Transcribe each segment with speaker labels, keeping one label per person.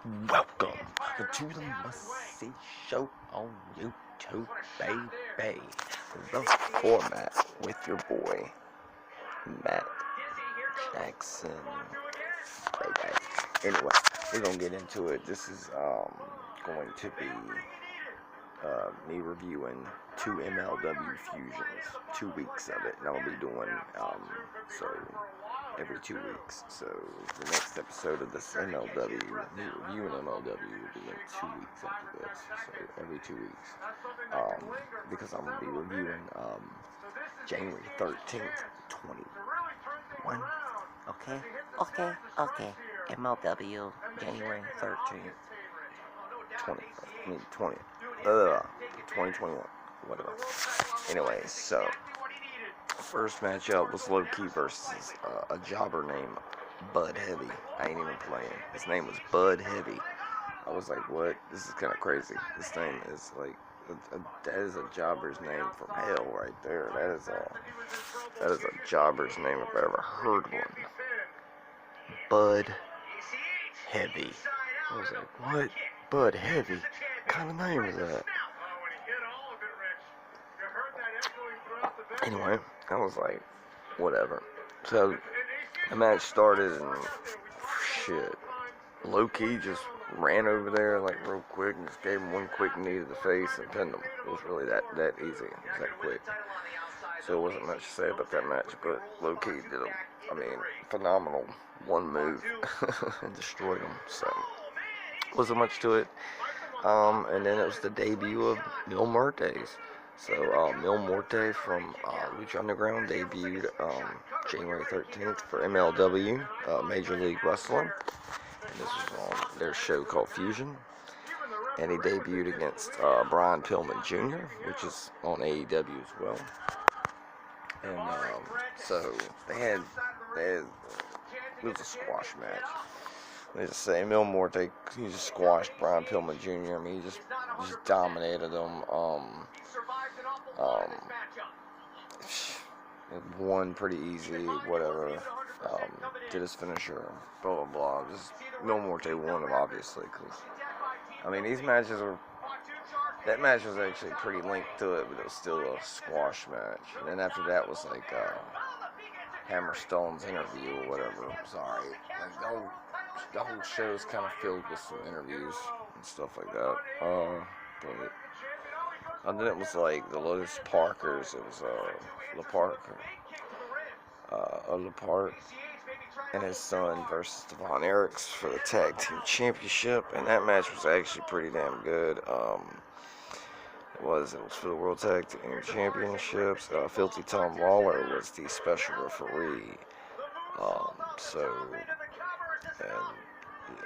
Speaker 1: Welcome to the Must-See Show on YouTube, baby. The Formatt with your boy, Matt Jackson, baby. Anyway, we're gonna get into it. This is going to be me reviewing 2 M.L.W. fusions, 2 weeks of it, and I'll be doing so every 2 weeks. So the next episode of this M.L.W., me reviewing M.L.W. will be in 2 weeks after this. So every 2 weeks, because I'm gonna be reviewing January 13th, 21. Okay. M.L.W. January 13th, 2021, whatever. Anyway, so first matchup was Low Key versus a jobber named Bud Heavy. I ain't even playing. His name was Bud Heavy. I was like, what? This is kind of crazy. This name is like, that is a jobber's name from hell right there. That is a jobber's name if I ever heard one. Bud Heavy. I was like, what? Bud Heavy? What kind of name is that? Anyway, I was like, whatever. So the match started and shit. Low Key just ran over there like real quick and just gave him one quick knee to the face and pinned him. It was really that easy. It was that quick. So it wasn't much to say about that match, but Low Key did phenomenal one move and destroyed him. So wasn't much to it. And then it was the debut of Mil Muertes. So Mil Muerte from Lucha Underground debuted January 13th for M.L.W. Major League Wrestling. And this was on their show called Fusion. And he debuted against Brian Pillman Jr., which is on AEW as well. And so it was a squash match. They just say Mil Muerte, he just squashed Brian Pillman Jr. I mean, he just dominated him. Won pretty easy, whatever. Did his finisher, blah blah blah. Just Mil Muerte won him, obviously, because I mean these matches were. That match was actually pretty linked to it, but it was still a squash match. And then after that was like Hammerstone's interview or whatever. It was alright. Like the whole show is kind of filled with some interviews and stuff like that. And then it was like the Lotus Parkers. It was LaPark and his son versus Devon Eriks for the tag team championship, and that match was actually pretty damn good. It was for the World Tag Team Championships. Filthy Tom Lawler was the special referee.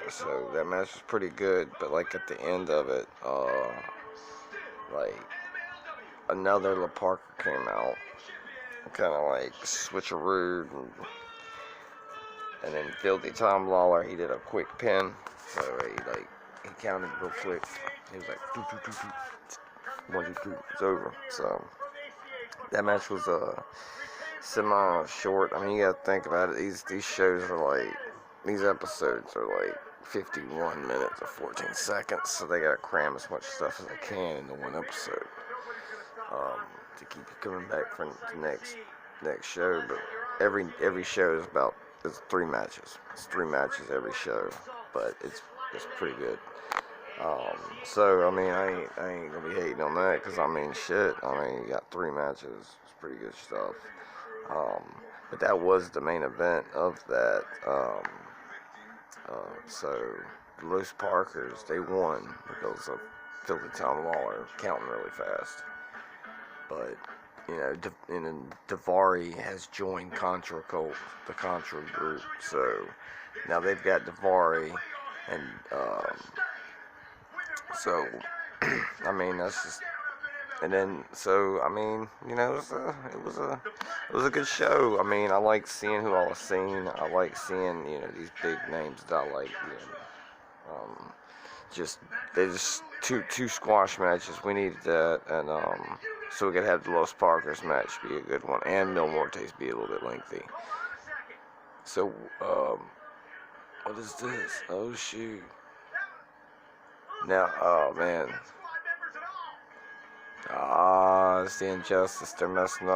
Speaker 1: So that match was pretty good, but like at the end of it, like another LaParker came out, kind of like switcheroo, and then Filthy Tom Lawler, he did a quick pin, so he counted real quick. He was like 2 2 2 2, 1 2 3, it's over. So that match was semi short. I mean, you gotta think about it. These shows are like, these episodes are like 51 minutes or 14 seconds, so they gotta cram as much stuff as they can into one episode to keep you coming back for the next show. But every show is 3 matches. It's 3 matches every show, but it's pretty good. So I mean, I ain't gonna be hating on that, because I mean, shit. I mean, you got 3 matches. It's pretty good stuff. But that was the main event of that. So the Loose Parkers, they won because of Filthy Tom Lawler counting really fast. But you know, Daivari has joined Contra Cult, the Contra group. So now they've got Daivari, and so I mean that's just. And then, so I mean, you know, it was a good show. I mean, I like seeing who I was seeing. I like seeing, you know, these big names that I like. You know, they just two squash matches. We needed that, and so we could have the Los Parkers match be a good one, and Mil Muertes be a little bit lengthy. So, what is this? Oh shoot. Now, oh man, it's the injustice. They're messing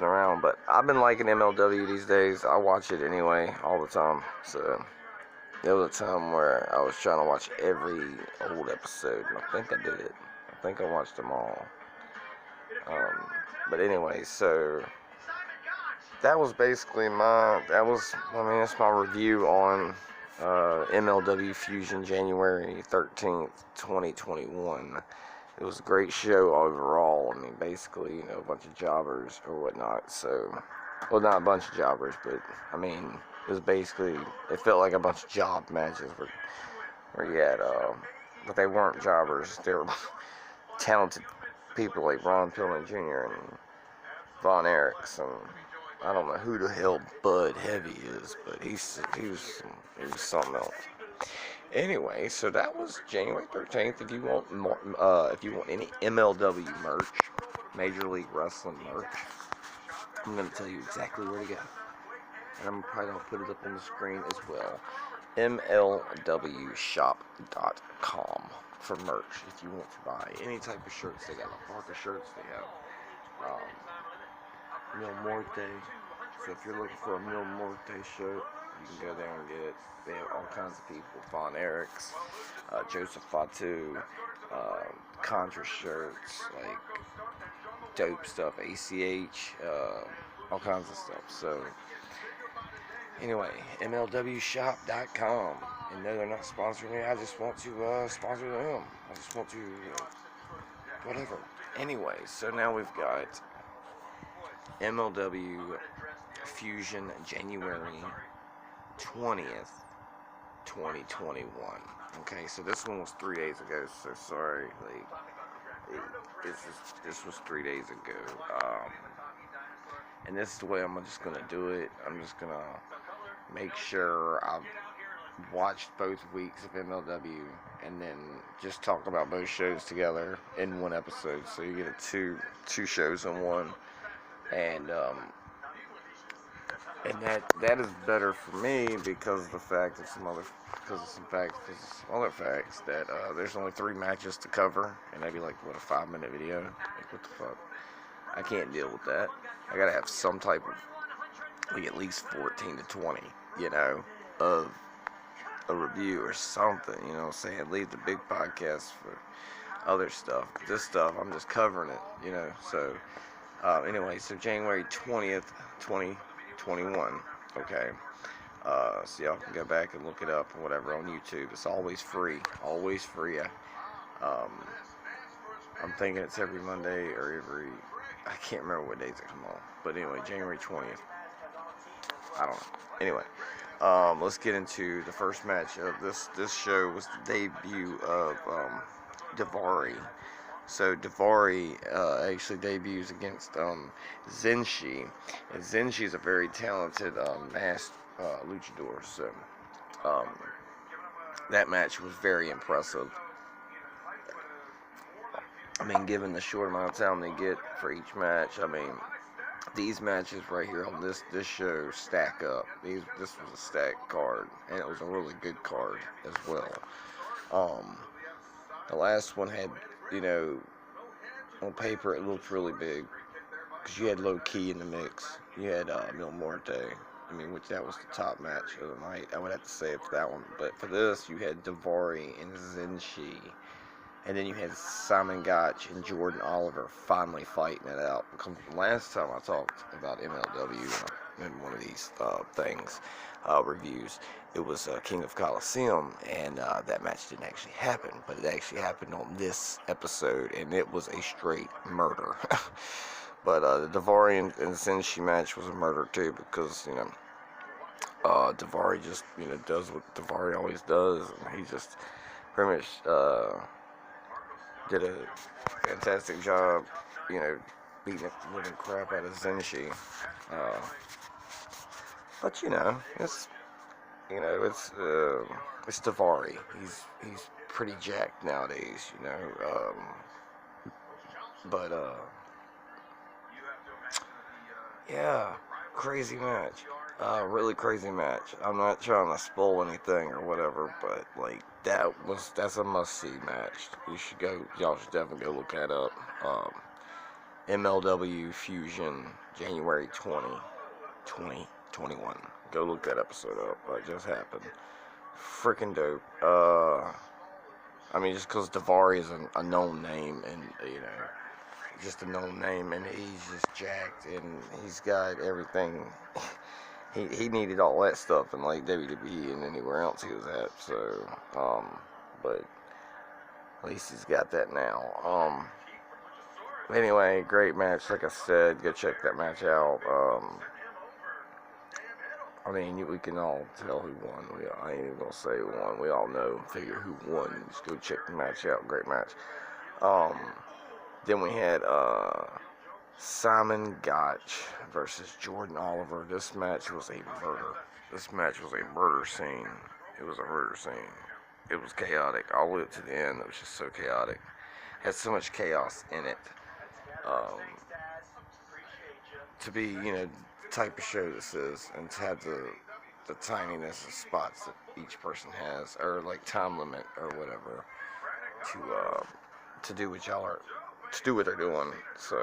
Speaker 1: around. But I've been liking MLW these days. I watch it anyway, all the time. So there was a time where I was trying to watch every old episode, and I think I did it. I think I watched them all. But anyway, so that was basically it's my review on MLW Fusion January 13th, 2021. It was a great show overall. I mean, basically, a bunch of jobbers or whatnot. So, well, not a bunch of jobbers, but I mean, it was basically, it felt like a bunch of job matches where you had, but they weren't jobbers. They were talented people like Ron Pillman Jr. and Von Erichs, and I don't know who the hell Bud Heavy is, but he was something else. Anyway, so that was January 13th. If you want more, if you want any MLW merch, Major League Wrestling merch, I'm gonna tell you exactly where to go, and I'm probably gonna put it up on the screen as well. MLWshop.com for merch. If you want to buy any type of shirts, they got Parker shirts. They have Mil Muerte. So if you're looking for a Mil Muerte shirt, you can go there and get it. They have all kinds of people. Von Erichs, Joseph Fatu, Contra shirts, like dope stuff, ACH, all kinds of stuff. So anyway, MLWshop.com. And no, they're not sponsoring me. I just want to sponsor them. I just want to, whatever. Anyway, so now we've got MLW Fusion January 20th, 2021. Okay, so this one was 3 days ago, so sorry. This was 3 days ago. And this is the way I'm just going to do it. I'm just going to make sure I've watched both weeks of MLW and then just talk about both shows together in one episode. So you get two shows in one. And that is better for me because of the fact that some other facts that there's only 3 matches to cover, and that'd be like a 5-minute video. Like, what the fuck? I can't deal with that. I gotta have some type of like at least 14 to 20, of a review or something. You know what I'm saying? Leave the big podcast for other stuff. This stuff, I'm just covering it. So. Anyway, so January 20th, 2021, okay, so y'all can go back and look it up or whatever on YouTube. It's always free, I'm thinking it's every Monday or I can't remember what days it come on, but anyway, January 20th, I don't know, anyway, let's get into the first match of this show. Was the debut of, Daivari. So Daivari actually debuts against Zenshi, and Zenshi is a very talented masked luchador. So that match was very impressive. I mean, given the short amount of time they get for each match, I mean, these matches right here on this show stack up. This was a stacked card, and it was a really good card as well. The last one had, on paper it looked really big because you had Low Key in the mix. You had Mil Muerte. I mean, which that was the top match of the night. I would have to say it for that one. But for this, you had Daivari and Zenshi. And then you had Simon Gotch and Jordan Oliver finally fighting it out. Because last time I talked about MLW in one of these reviews, it was King of Coliseum, and that match didn't actually happen. But it actually happened on this episode, and it was a straight murder. But the Daivari and Zenshi match was a murder too, because, Daivari just, does what Daivari always does. And he just pretty much did a fantastic job, beating the living crap out of Zenshi. But it's Daivari. He's pretty jacked nowadays, But yeah, crazy match. Really crazy match. I'm not trying to spoil anything or whatever, but like that's a must-see match. Y'all should definitely go look that up. M.L.W. Fusion, January 2021. Go look that episode up. It just happened. Freaking dope. I mean, just because Davari is a known name, and just a known name, and he's just jacked, and he's got everything. He needed all that stuff in like WWE and anywhere else he was at. So, but at least he's got that now. Anyway, great match. Like I said, go check that match out. I mean, we can all tell who won. I ain't even gonna say who won. We all know, figure who won. Just go check the match out. Great match. Then we had Simon Gotch versus Jordan Oliver. This match was a murder. This match was a murder scene. It was a murder scene. It was chaotic all the way up to the end. It was just so chaotic. It had so much chaos in it. To be, the type of show this is, and to have the tininess of spots that each person has, or like time limit or whatever, to do what they're doing. So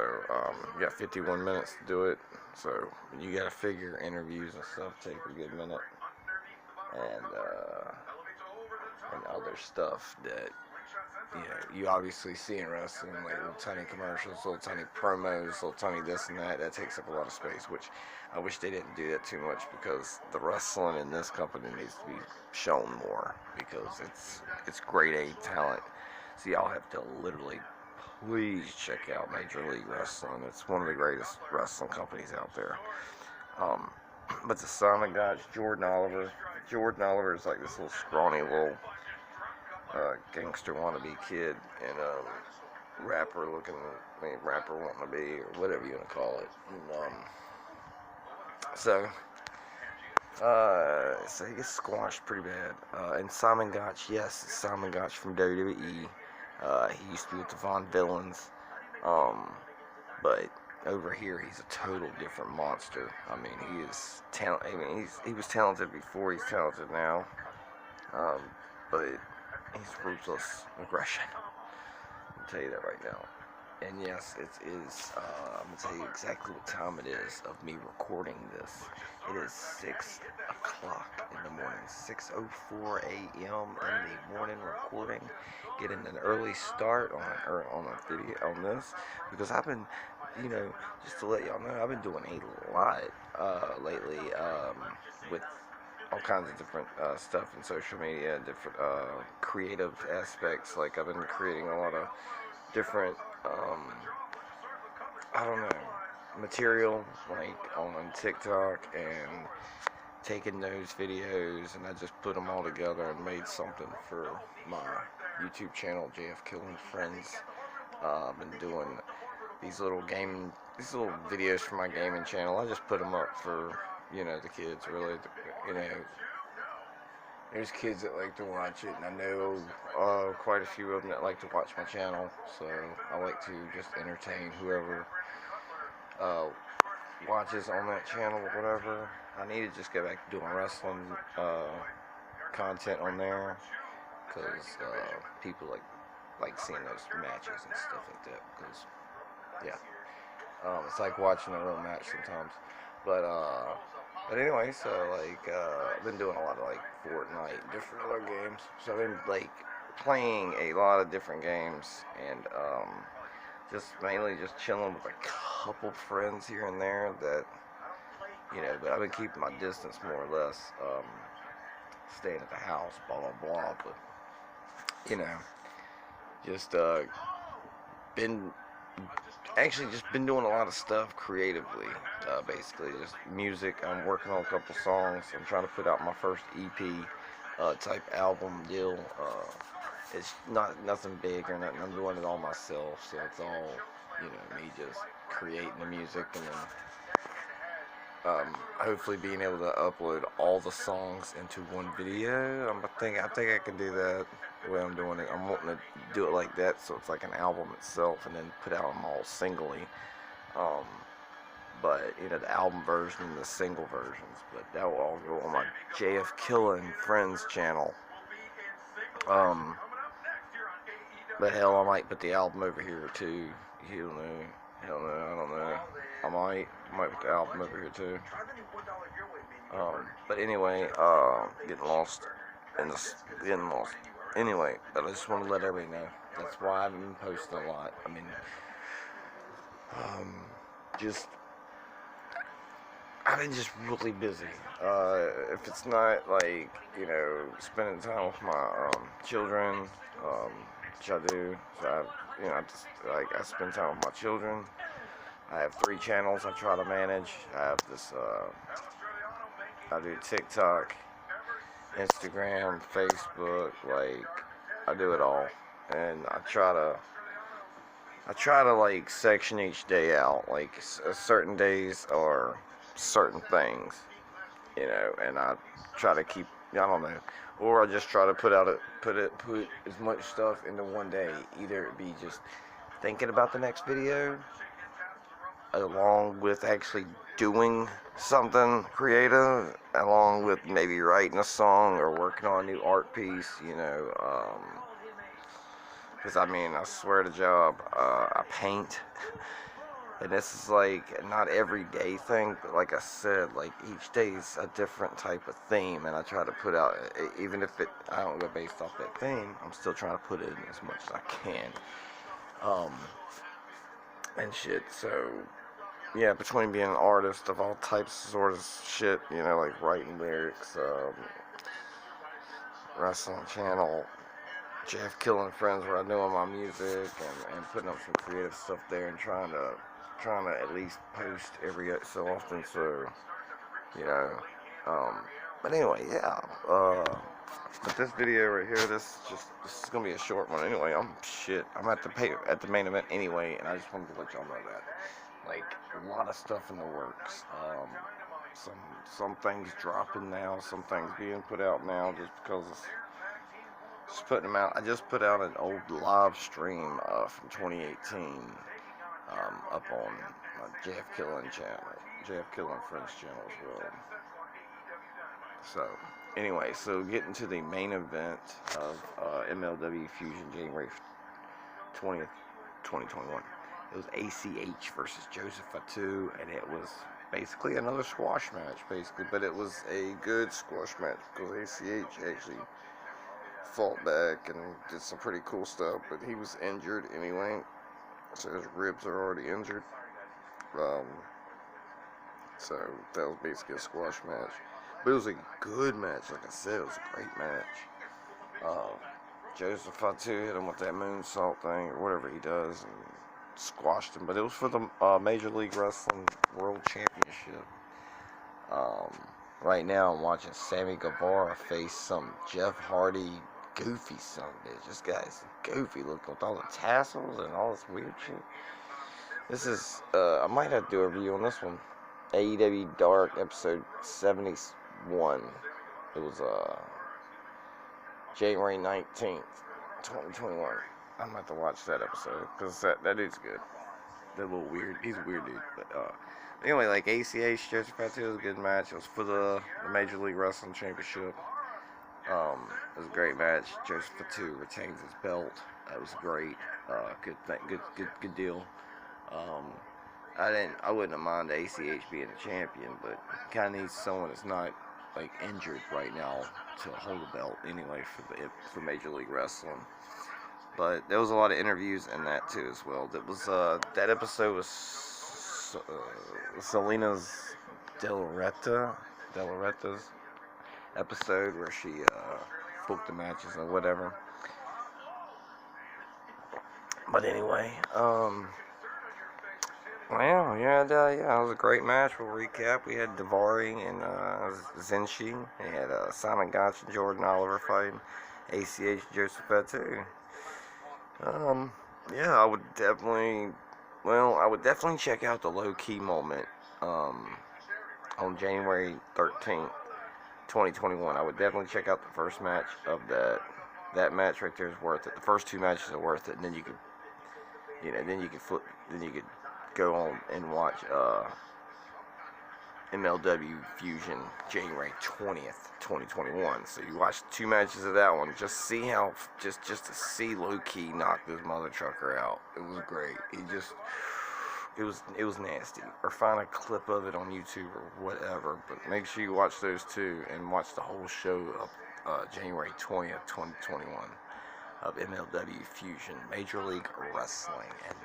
Speaker 1: you got 51 minutes to do it. So you got to figure interviews and stuff take a good minute, and other stuff that you obviously see in wrestling, like little tiny commercials, little tiny promos, little tiny this and that. That takes up a lot of space, which I wish they didn't do that too much, because the wrestling in this company needs to be shown more, because it's grade A talent. So y'all have to literally please check out Major League Wrestling. It's one of the greatest wrestling companies out there. But the Simon Gotch, Jordan Oliver. Jordan Oliver is like this little scrawny little gangster wannabe kid, and rapper wannabe, or whatever you want to call it. And, so he gets squashed pretty bad. And Simon Gotch, yes, it's Simon Gotch from WWE. He used to be with the Von Villains, but over here he's a total different monster. I mean, he is talented. I mean, he was talented before. He's talented now, but he's ruthless aggression. I'll tell you that right now. And yes, it is. I'm gonna tell you exactly what time it is of me recording this. It is 6 o'clock in the morning, 6:04 a.m. in the morning, recording, getting an early start on a video on this, because I've been, just to let y'all know, I've been doing a lot lately with all kinds of different stuff in social media, different creative aspects. Like, I've been creating a lot of different material, like on TikTok, and taking those videos, and I just put them all together and made something for my YouTube channel, JF Killing Friends. Been doing these little videos for my gaming channel. I just put them up for the kids, really. There's kids that like to watch it, and I know quite a few of them that like to watch my channel, so I like to just entertain whoever watches on that channel or whatever. I need to just get back to doing wrestling content on there, because people like seeing those matches and stuff like that, because it's like watching a real match sometimes. But anyway, so I've been doing a lot of Fortnite, different other games. So I've been playing a lot of different games, and just mainly just chilling with a couple friends here and there that but I've been keeping my distance more or less, staying at the house, blah blah blah. But just been doing a lot of stuff creatively, basically just music. I'm working on a couple songs. I'm trying to put out my first EP type album deal. It's nothing big or nothing. I'm doing it all myself, so it's all me just creating the music, and then hopefully being able to upload all the songs into one video. I think I can do that the way I'm doing it. I'm wanting to do it like that, so it's like an album itself, and then put out them all singly. but you know, the album version and the single versions. But that will all go on my JF Killin' Friends channel. But hell, I might put the album over here too. You don't know. Hell no, I don't know. I might put the album over here too. But anyway, getting lost in this, getting lost. Anyway, but I just want to let everybody know. That's why I haven't been posting a lot. I mean, just I've been just really busy. If it's not like, you know, spending time with my children, which I do. So I spend time with my children. I have 3 channels I try to manage. I have this. I do TikTok, Instagram, Facebook. Like, I do it all, and I try to like section each day out. Like certain days are certain things, you know, and I try to keep, I don't know, or I just try to put as much stuff into one day. Either it be just thinking about the next video, along with actually doing something creative, along with maybe writing a song or working on a new art piece, you know, because I mean, I swear to job, I paint. And this is like not everyday thing, but like I said, like each day is a different type of theme, and I try to put out, even if I don't go based off that theme, I'm still trying to put in as much as I can, and shit. So yeah, between being an artist of all types of sort of shit, you know, like writing lyrics, wrestling channel, Jeff Killing Friends, where I'm doing my music and putting up some creative stuff there, and trying to at least post every so often, so, you know, but anyway, yeah, but this video right here, this is gonna be a short one anyway. I'm at the main event anyway, and I just wanted to let y'all know that, like, a lot of stuff in the works, some things dropping now, some things being put out now, just because just putting them out. I just put out an old live stream from 2018, up on my JF Killin' channel, JF Killin' Friends channel as well. So, anyway, so getting to the main event of M.L.W. Fusion, January 20th, 2021. It was ACH versus Joseph Fatu, and it was basically another squash match, basically, but it was a good squash match because ACH actually fought back and did some pretty cool stuff, but he was injured anyway, so his ribs are already injured. So that was basically a squash match, but it was a good match. Like I said, it was a great match. Joseph Fatu hit him with that moonsault thing or whatever he does and squashed him, but it was for the Major League Wrestling World Championship. Right now I'm watching Sammy Guevara face some Jeff Hardy goofy son of a bitch. This guy's goofy looking with all the tassels and all this weird shit. This is, I might have to do a review on this one. AEW Dark episode 71. It was, January 19th, 2021. I'm gonna have to watch that episode, because that dude's good. That little weird, he's a weird dude, but, anyway, like ACH, Joseph Fatu was a good match. It was for the Major League Wrestling Championship. It was a great match. Joseph Fatu retains his belt. That was great. Good deal. I wouldn't have mind ACH being the champion, but kind of needs someone that's not like injured right now to hold the belt anyway for Major League Wrestling. But there was a lot of interviews in that too as well. That episode was Selena's Delareta's episode where she booked the matches or whatever. But anyway, well, yeah, it was a great match. We'll recap. We had Daivari and Zenshi. We had Simon Gotch and Jordan Oliver fighting ACH Joseph Fatu. Yeah, I would definitely check out the Low Key Moment on January 13th, 2021. I would definitely check out the first match of that. That match right there is worth it. The first 2 matches are worth it, and then you could, then you could go on and watch MLW Fusion January 20th, 2021. So you watch 2 matches of that one. Just see how, just to see low-key knock this mother trucker out. It was great. It was nasty. Or find a clip of it on YouTube or whatever. But make sure you watch those two and watch the whole show of January 20th, 2021 of MLW Fusion Major League Wrestling. And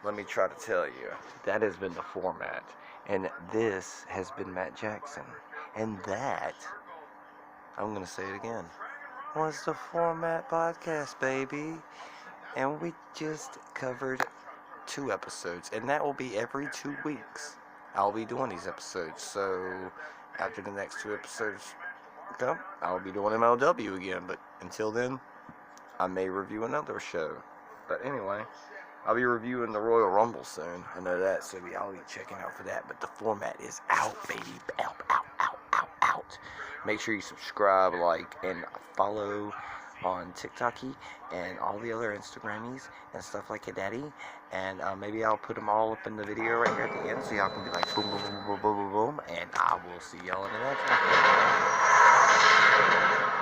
Speaker 1: let me try to tell you, that has been the Format. And this has been Matt Jackson. And that, I'm going to say it again, was the Format Podcast, baby. And we just covered 2 episodes. And that will be every 2 weeks. I'll be doing these episodes. So after the next 2 episodes come, I'll be doing M.L.W. again. But until then, I may review another show. But anyway, I'll be reviewing the Royal Rumble soon. I know that, so I'll be checking out for that. But the Format is out, baby. Out. Make sure you subscribe, like, and follow on TikToky and all the other Instagrammies and stuff like that, daddy. And maybe I'll put them all up in the video right here at the end, so y'all can be like boom, boom, boom, boom, boom, boom, boom. And I will see y'all in the next one.